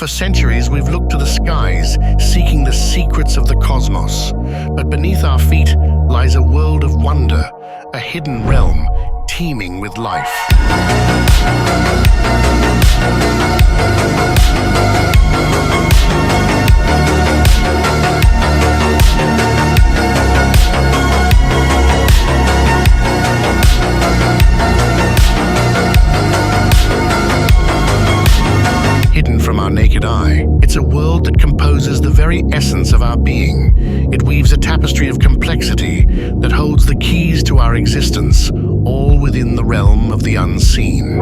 For centuries, we've looked to the skies, seeking the secrets of the cosmos. But beneath our feet lies a world of wonder, a hidden realm teeming with life. Hidden from our naked eye, it's a world that composes the very essence of our being. It weaves a tapestry of complexity that holds the keys to our existence, all within the realm of the unseen.